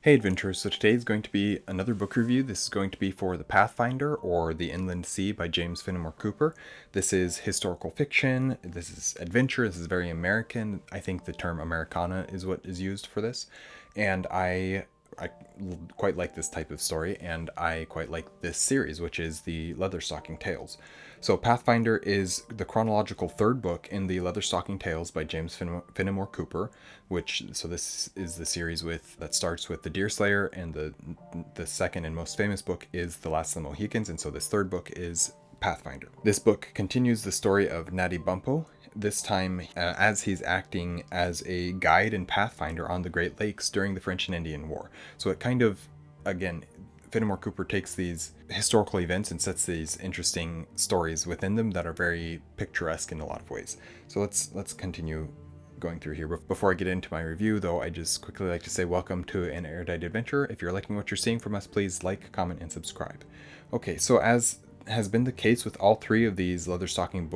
Hey adventurers, so today is going to be another book review. This is going to be for The Pathfinder or The Inland Sea by James Fenimore Cooper. This is historical fiction, this is adventure, this is very American. I think the term Americana is what is used for this. And I quite like this type of story, and I quite like this series, which is the Leatherstocking Tales. So Pathfinder is the chronological third book in the Leatherstocking Tales by James Fenimore Cooper, this is the series that starts with the Deerslayer, and the second and most famous book is The Last of the Mohicans, and so this third book is Pathfinder. This book continues the story of Natty Bumppo, this time as he's acting as a guide and pathfinder on the Great Lakes during the French and Indian War. So it kind of, again, Fenimore Cooper takes these historical events and sets these interesting stories within them that are very picturesque in a lot of ways. So let's continue going through here. But before I get into my review, though, I just quickly like to say welcome to an Erudite adventure. If you're liking what you're seeing from us, please like, comment, and subscribe. Okay, so as has been the case with all three of these Leatherstocking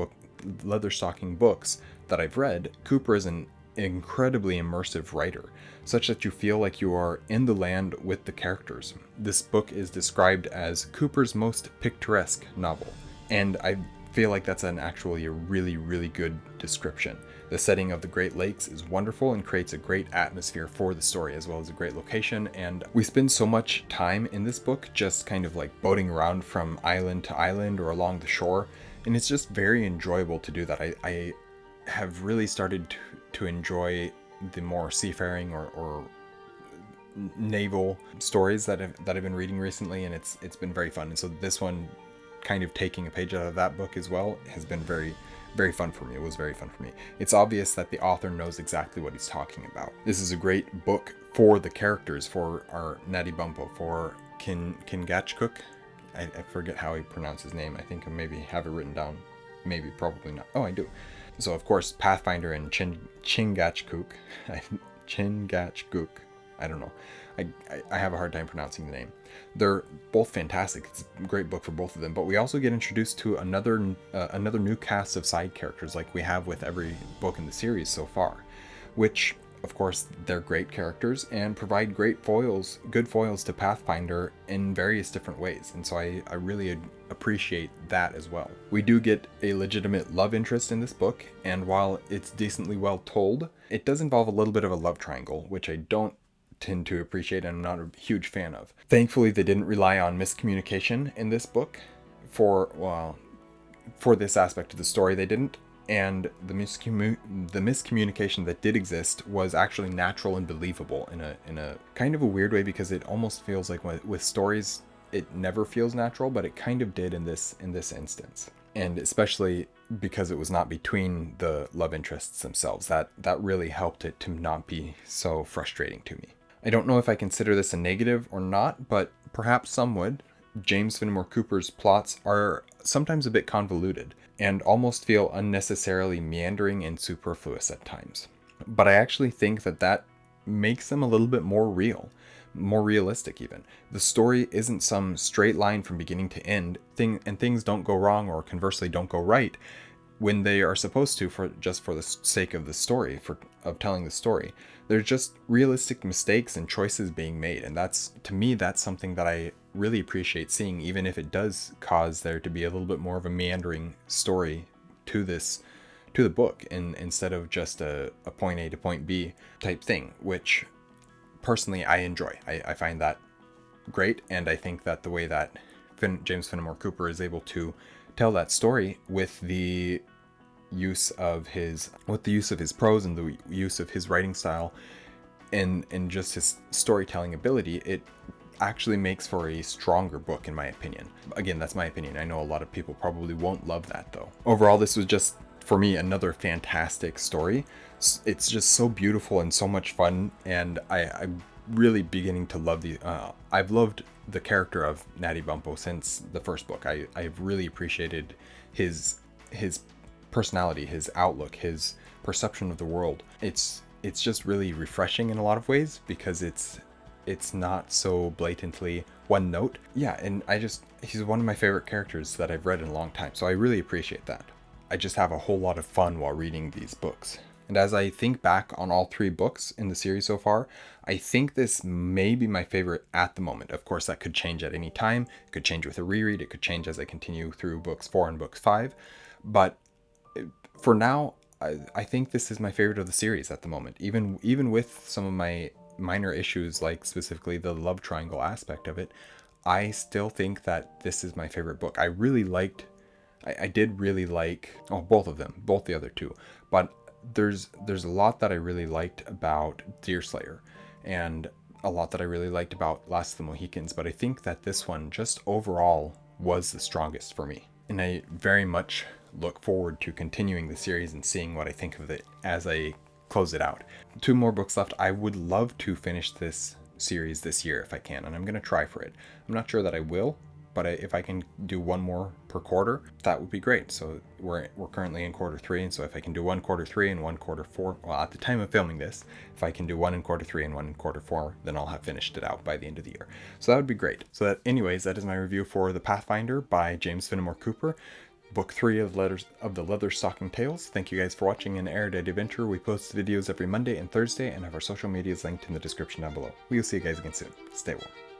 books that I've read, Cooper is an incredibly immersive writer, such that you feel like you are in the land with the characters. This book is described as Cooper's most picturesque novel, and I feel like that's actually a really, really good description. The setting of the Great Lakes is wonderful and creates a great atmosphere for the story, as well as a great location, and we spend so much time in this book just kind of like boating around from island to island or along the shore, and it's just very enjoyable to do that. I have really started to enjoy the more seafaring or naval stories that I've been reading recently, and it's been very fun. And so this one, kind of taking a page out of that book as well, has been very, very fun for me. It was very fun for me. It's obvious that the author knows exactly what he's talking about. This is a great book for the characters, for our Natty Bumppo, for Chingachgook. I forget how he pronounced his name. I think I maybe have it written down. Maybe, probably not. Oh, I do. So, of course, Pathfinder and Chingachgook. Chingachgook. I don't know. I have a hard time pronouncing the name. They're both fantastic. It's a great book for both of them. But we also get introduced to another new cast of side characters, like we have with every book in the series so far, which, of course, they're great characters and provide good foils to Pathfinder in various different ways. And so I really appreciate that as well. We do get a legitimate love interest in this book, and while it's decently well told, it does involve a little bit of a love triangle, which I don't tend to appreciate and I'm not a huge fan of. Thankfully, they didn't rely on miscommunication in this book for this aspect of the story. They didn't. And the miscommunication that did exist was actually natural and believable in a kind of a weird way, because it almost feels like with stories it never feels natural, but it kind of did in this instance. And especially because it was not between the love interests themselves, that really helped it to not be so frustrating to me. I don't know if I consider this a negative or not, but perhaps some would. James Fenimore Cooper's plots are sometimes a bit convoluted and almost feel unnecessarily meandering and superfluous at times. But I actually think that makes them a little bit more realistic even. The story isn't some straight line from beginning to end, and things don't go wrong or conversely don't go right when they are supposed to, for the sake of the story, of telling the story. There's just realistic mistakes and choices being made, and to me that's something that I really appreciate seeing, even if it does cause there to be a little bit more of a meandering story to the book, instead of just a point A to point B type thing, which personally I enjoy. I find that great, and I think that the way that James Fenimore Cooper is able to tell that story with the use of his prose and the use of his writing style and just his storytelling ability, it actually makes for a stronger book, in my opinion. Again, that's my opinion. I know a lot of people probably won't love that, though. Overall, this was just, for me, another fantastic story. It's just so beautiful and so much fun, and I'm really beginning to love I've loved the character of Natty Bumppo since the first book. I've really appreciated his personality, his outlook, his perception of the world. It's just really refreshing in a lot of ways, because it's not so blatantly one note. Yeah, and he's one of my favorite characters that I've read in a long time, so I really appreciate that. I just have a whole lot of fun while reading these books. And as I think back on all 3 books in the series so far, I think this may be my favorite at the moment. Of course, that could change at any time. It could change with a reread. It could change as I continue through books 4 and books 5. But for now, I think this is my favorite of the series at the moment. Even with some of my minor issues, like specifically the love triangle aspect of it, I still think that this is my favorite book. I did really like, oh, both of them, both the other two, but there's a lot that I really liked about Deerslayer, and a lot that I really liked about Last of the Mohicans, but I think that this one just overall was the strongest for me. And I very much look forward to continuing the series and seeing what I think of it as I close it out. 2 more books left. I would love to finish this series this year if I can, and I'm going to try for it. I'm not sure that I will, but if I can do 1 more per quarter, that would be great. So we're currently in quarter 3, and so if I can do 1 quarter 3 and 1 quarter 4, well, at the time of filming this, if I can do 1 in quarter 3 and 1 in quarter 4, then I'll have finished it out by the end of the year. So that would be great. So that, anyways, that is my review for The Pathfinder by James Fenimore Cooper, Book 3 of the Leatherstocking Tales. Thank you guys for watching an Erudite adventure. We post videos every Monday and Thursday, and have our social medias linked in the description down below. We will see you guys again soon. Stay warm.